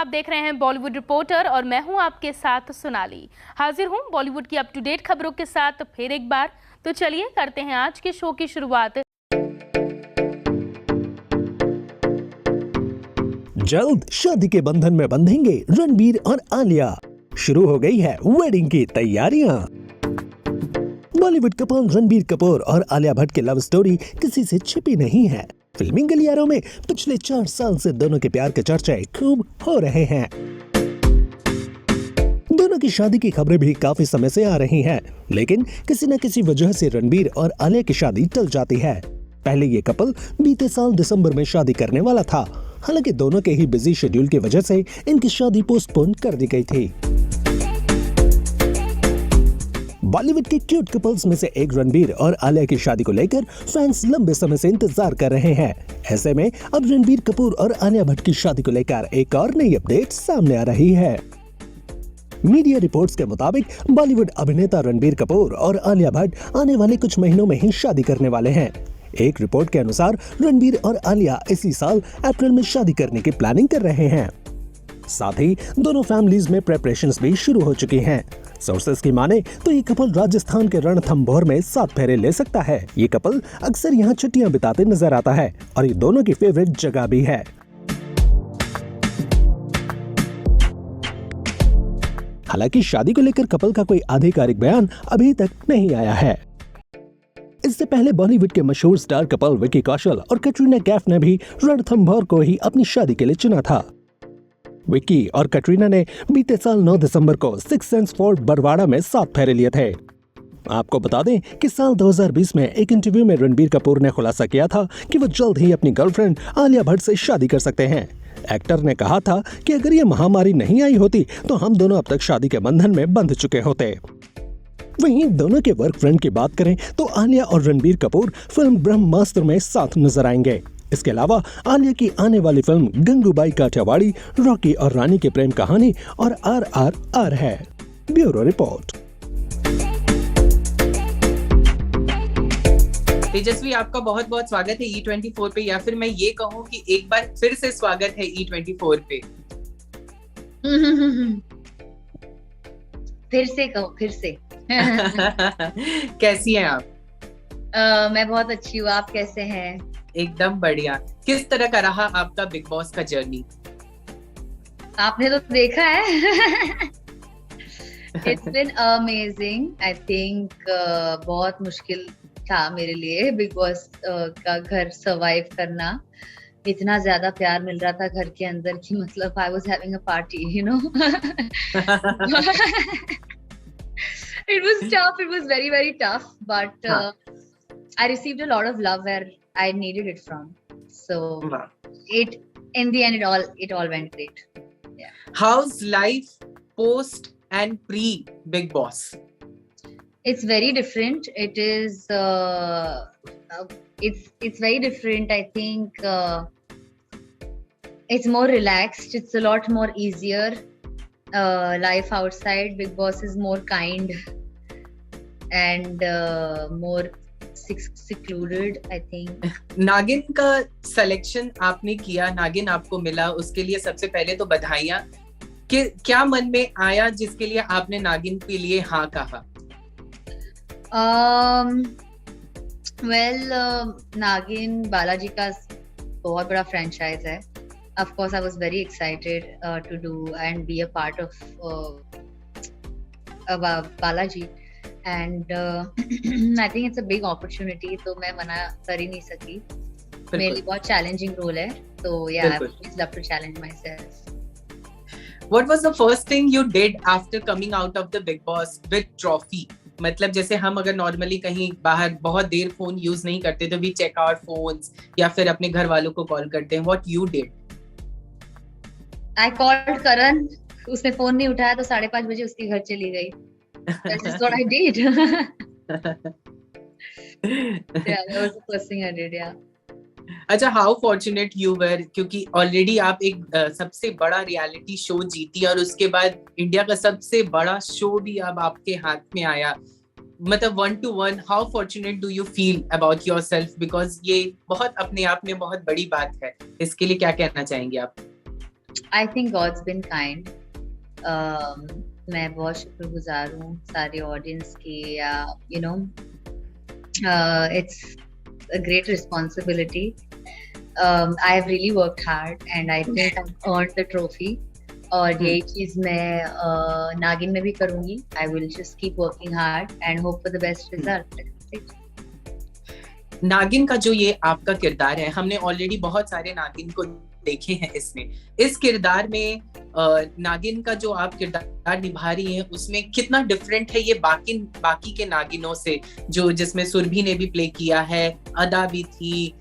आप देख रहे हैं बॉलीवुड रिपोर्टर और मैं हूं आपके साथ सोनाली। हाजिर हूं बॉलीवुड की अप टू डेट खबरों के साथ फिर एक बार। तो चलिए करते हैं आज के शो की शुरुआत। जल्द शादी के बंधन में बंधेंगे रणबीर और आलिया। शुरू हो गई है वेडिंग की तैयारियां। बॉलीवुड कपल रणबीर कपूर और आलिया भट्ट की लव स्टोरी किसी से छिपी नहीं है। फिल्मी गलियारों में पिछले 4 साल से दोनों के प्यार के चर्चे खूब हो रहे हैं। दोनों की शादी की खबरें भी काफी समय से आ रही हैं, लेकिन किसी न किसी वजह से रणबीर और आलिया की शादी टल जाती है। पहले ये कपल बीते साल दिसंबर में शादी करने वाला था, हालांकि दोनों के ही बिजी शेड्यूल की वजह से इनकी शादी पोस्टपोन कर दी गई थी। बॉलीवुड के क्यूट कपल्स में से एक रणबीर और आलिया की शादी को लेकर फैंस लंबे समय से इंतजार कर रहे हैं। ऐसे में अब रणबीर कपूर और आलिया भट्ट की शादी को लेकर एक और नई अपडेट सामने आ रही है। मीडिया रिपोर्ट्स के मुताबिक बॉलीवुड अभिनेता रणबीर कपूर और आलिया भट्ट आने वाले कुछ महीनों में ही शादी करने वाले हैं। एक रिपोर्ट के अनुसार रणबीर और आलिया इसी साल अप्रैल में शादी करने की प्लानिंग कर रहे हैं। साथ ही दोनों फैमिलीज में प्रेपरेशंस भी शुरू हो चुकी हैं। सोर्सेस की माने तो ये कपल राजस्थान के रणथंभौर में 7 फेरे ले सकता है। ये कपल अक्सर यहाँ छुट्टियां बिताते नजर आता है और ये दोनों की फेवरेट जगह भी है। हालांकि शादी को लेकर कपल का कोई आधिकारिक बयान अभी तक नहीं आया है। इससे पहले बॉलीवुड के मशहूर स्टार कपल विकी कौशल और कैटरीना कैफ ने भी रणथंभौर को ही अपनी शादी के लिए चुना था। विकी और कैटरीना ने बीते साल 9 दिसंबर को सिक्स सेंस फोर्ट बरवाड़ा में 7 फेरे लिए थे। आपको बता दें कि साल 2020 में एक इंटरव्यू में रणबीर कपूर ने खुलासा किया था कि वो जल्द ही अपनी गर्लफ्रेंड आलिया भट्ट से शादी कर सकते हैं। एक्टर ने कहा था कि अगर ये महामारी नहीं आई होती तो हम दोनों अब तक शादी के बंधन में बंध चुके होते। वहीं दोनों के वर्क फ्रेंड की बात करें तो आलिया और रणबीर कपूर फिल्म ब्रह्मास्त्र में साथ नजर आएंगे। इसके अलावा आलिया की आने वाली फिल्म गंगूबाई काठियावाड़ी, रॉकी और रानी की प्रेम कहानी और RRR है। Bureau report. तेजस्वी, आपका बहुत बहुत स्वागत है E24 पे, या फिर मैं ये कहूँ कि एक बार फिर से स्वागत है E24 पे। फिर से कहो, फिर से। कैसी हैं आप? मैं बहुत अच्छी हूँ, आप कैसे हैं? एकदम बढ़िया। किस तरह का रहा आपका बिग बॉस का जर्नी? आपने तो देखा है। It's been amazing. I think बहुत मुश्किल था मेरे लिए बिग बॉस का घर सरवाइव करना। इतना ज्यादा प्यार मिल रहा था घर के अंदर कि मतलब I was having a party, you know. It was tough. It was very, very tough. But I received a lot of love where I needed it from. So in the end, it all went great. Yeah. How's life post and pre Big Boss? It's very different. It is. It's very different. I think it's more relaxed. It's a lot more easier. Life outside Big Boss is more kind and more secluded, I think. नागिन का selection आपने किया, नागिन आपको मिला, उसके लिए सबसे पहले तो बधाइयां। कि क्या मन में आया जिसके लिए आपने नागिन के लिए हाँ कहा? नागिन बालाजी का बहुत बड़ा फ्रेंचाइज है. Of course, I was very excited to do and be a part of Balaji, and I think it's a big opportunity. तो मैं मना कर ही नहीं सकी. मेरे लिए बहुत challenging role है. तो yeah, I always love to challenge myself. What was the first thing you did after coming out of the Big Boss with trophy? मतलब जैसे हम अगर नॉर्मली कहीं बाहर बहुत देर फोन यूज नहीं करते तो वी चेक आवर फोन्स या फिर अपने घर वालों को कॉल करते हैं. What you did? I called Karan. उसने फोन नहीं उठाया तो 5:30 बजे उसके घर चली गई. That is what I did. Yeah, that was the first thing I did. Yeah. अच्छा, हाउ फॉर्चुनेट यू वर, क्योंकि ऑलरेडी आप एक सबसे बड़ा रियलिटी शो जीती और उसके बाद इंडिया का सबसे बड़ा शो भी अब आपके हाथ में आया. मतलब 1-to-1, how fortunate do you feel about yourself, because ये बहुत अपने आप में बहुत बड़ी बात है. इसके लिए क्या कहना चाहेंगे आप? I think God's been kind. मैं बहुत शुक्रगुजार हूँ सारे ऑडियंस की, या it's a great responsibility. I have really worked hard and I think I've earned the trophy. और यही चीज मैं नागिन में भी करूंगी. I will just keep working hard and hope for the best result. नागिन का जो ये आपका किरदार है, हमने ऑलरेडी बहुत सारे नागिन को देखे हैं इसमें. इस किरदार में नागिन का जो आप किरदार निभा रही हैं, उसमें कितना डिफरेंट है ये बाकी के नागिनों से, जो जिसमें सुरभि ने भी प्ले किया है, अदा भी थी,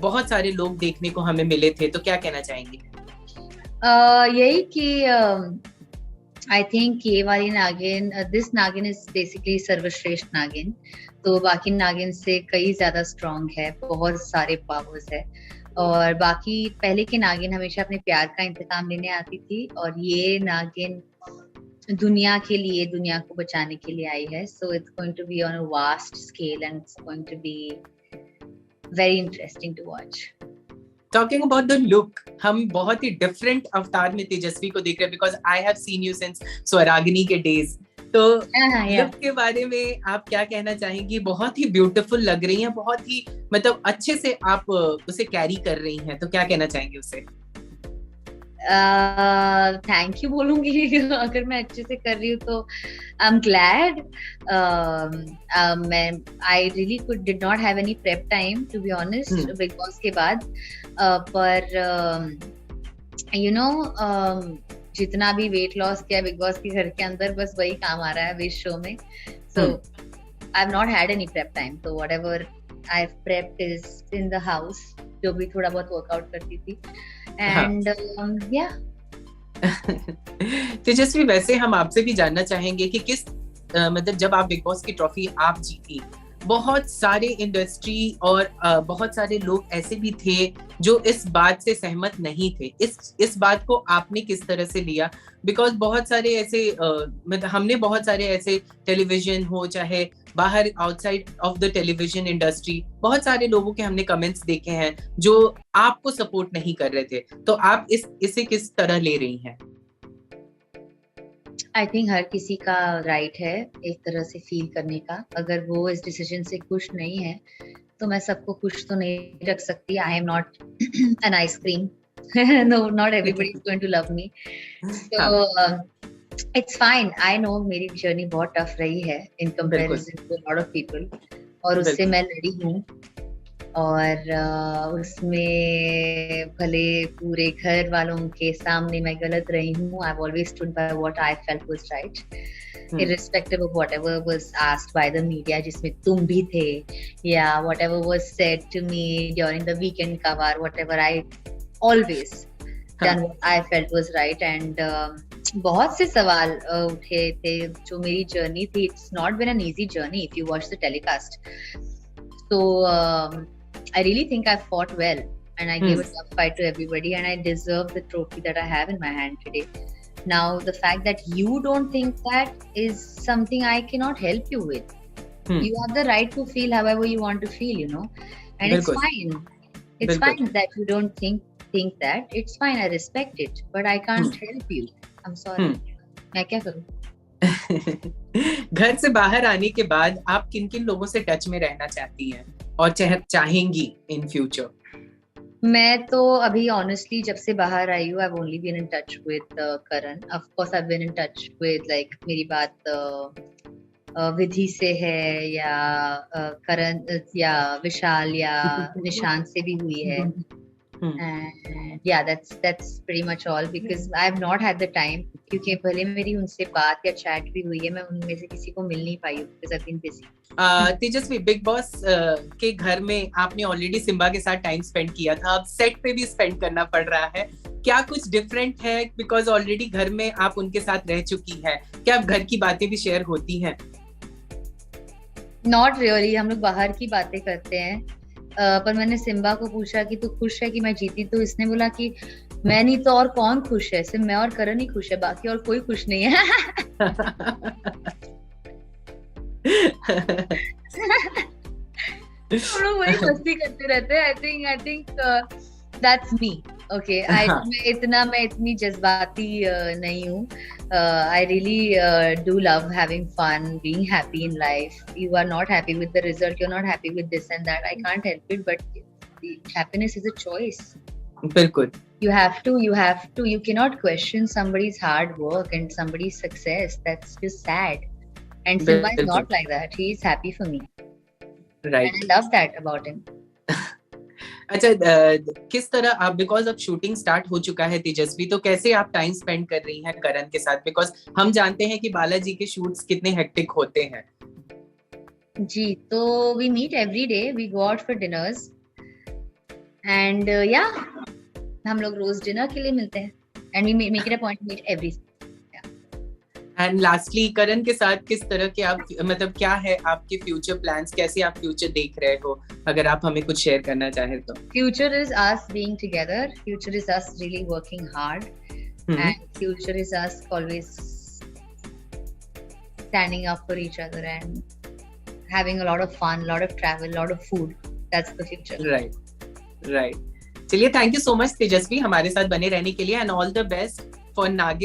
बहुत सारे लोग देखने को हमें मिले थे. तो क्या कहना चाहेंगे? यही कि I think ये वाली नागिन, this नागिन is basically सर्वश्रेष्ठ नागिन. तो बाकी नागिन से कई ज्यादा स्ट्रॉन्ग है, बहुत सारे पावर्स है. और बाकी पहले की नागिन हमेशा अपने प्यार का इंतकाम लेने आती थी, और ये नागिन दुनिया के लिए, दुनिया को बचाने के लिए आई है. So it's going to be on a vast scale and it's going to be very interesting to watch. Talking about the look, हम बहुत ही डिफरेंट अवतार में तेजस्वी को देख रहे हैं, because I have seen you since Swaragini के डेज. तो लुक के बारे में आप क्या कहना चाहेंगी? बहुत ही ब्यूटीफुल लग रही हैं, बहुत ही मतलब अच्छे से आप उसे कैरी कर रही हैं. तो क्या कहना चाहेंगे उसे? थैंक यू बोलूंगी. अगर मैं अच्छे से कर रही हूँ तो आई एम ग्लैड. मैं I really did not have any prep time to be honest Bigg Boss के बाद. पर जितना भी वेट लॉस किया बिग बॉस के घर के अंदर, बस वही काम आ रहा है इस शो में. So I have not had any prep time. तो whatever I have prepped is in the house, जो भी थोड़ा बहुत वर्कआउट करती थी. And yeah. तेजस्वी, वैसे हम आपसे भी जानना चाहेंगे कि किस मतलब जब आप बिग बॉस की ट्रॉफी आप जीती, बहुत सारे इंडस्ट्री और बहुत सारे लोग ऐसे भी थे जो इस बात से सहमत नहीं थे. इस बात को आपने किस तरह से लिया? बिकॉज बहुत सारे ऐसे मतलब हमने बहुत सारे ऐसे टेलीविजन हो चाहे बाहर outside of the television industry, बहुत सारे लोगों के हमने कमेंट्स देखे हैं जो आपको सपोर्ट नहीं कर रहे थे. तो आप इसे किस तरह ले रही हैं? आई थिंक हर किसी का राइट है एक तरह से फील करने का. अगर वो इस डिसीजन से खुश नहीं है तो मैं सबको खुश तो नहीं रख सकती. I am not an ice cream. No, not everybody is going to love me. So it's fine. I know मेरी जर्नी बहुत टफ रही है in comparison to a lot of people. और उससे मैं लड़ी हूँ. और उसमें भले पूरे घर वालों के सामने मैं गलत रही हूँ. I've always stood by what I felt was right, irrespective of whatever was asked by the media, जिसमें तुम भी थे, या whatever was said to me during the weekend cover, whatever I always done what I felt was right. And बहुत से सवाल उठे थे जो मेरी जर्नी थी. It's not been an easy journey if you watch the telecast. So I really think I fought well and I gave a tough fight to everybody and I deserve the trophy that I have in my hand today. Now the fact that you don't think that is something I cannot help you with. You have the right to feel however you want to feel, you know, and it's fine. It's fine that you don't think that. It's fine. I respect it, but I can't help you. I'm sorry. मैं क्या करूँ? घर से बाहर आने के बाद आप किन-किन लोगों से टच में रहना चाहती हैं और चाहेंगी इन फ्यूचर? मैं तो अभी ऑनेस्टली जब से बाहर आई हूँ, I've only been in touch with Karan. Of course, I've been in touch with like मेरी बात विधि से है या करण या विशाल या निशांत से भी हुई है. And yeah, that's pretty much all because I have not had the time. क्योंकि भले मेरी उनसे बात या चैट भी हुई है, मैं उनमें से किसी को मिल नहीं पाई हूँ because I've been busy. Tejashwi, big Boss के घर में आपने ऑलरेडी सिम्बा के साथ टाइम स्पेंड किया था, अब सेट पे भी स्पेंड करना पड़ रहा है. क्या कुछ डिफरेंट है? बिकॉज ऑलरेडी घर में आप उनके साथ रह चुकी हैं. क्या घर की बातें भी शेयर होती हैं? Not really. हम लोग बाहर की बातें करते हैं. पर मैंने सिम्बा को पूछा कि तू खुश है कि मैं जीती, तो इसने बोला कि मैं नहीं तो और कौन खुश है, सिर्फ मैं और करण ही खुश है, बाकी और कोई खुश नहीं है. हम लोग वही मस्ती करते रहते हैं. I think that's me. Okay, हाँ, मैं इतनी जज्बाती नहीं हूँ. I really do love having fun, being happy in life. You are not happy with the result, you're not happy with this and that. I can't help it, but the happiness is a choice. बिल्कुल. You cannot question somebody's hard work and somebody's success. That's just sad. And Simba is बिल्कुल. not like that. He is happy for me. Right. And I love that about him. अच्छा, किस तरह आप, because अब shooting start हो चुका है तेजस्वी, तो कैसे आप टाइम स्पेंड कर रही हैं करण के साथ? बिकॉज हम जानते हैं कि बालाजी के शूट्स कितने हेक्टिक होते हैं. जी, तो we meet every day. We go out for dinners. And yeah, हम लोग रोज डिनर के लिए मिलते हैं. And we make it a point to meet every. And lastly, Karan के साथ किस तरह के आप, मतलब क्या है आपके फ्यूचर प्लान्स, कैसे आप फ्यूचर देख रहे हो, अगर आप हमें कुछ शेयर करना चाहें तो? Future is us being together. Future is us really working hard. And future is us always standing up for each other and having a lot of fun, a lot of travel, a lot of food. That's the future. Right. चलिए, thank you so much तेजस्वी हमारे साथ बने रहने के लिए, and all the best for नागिन.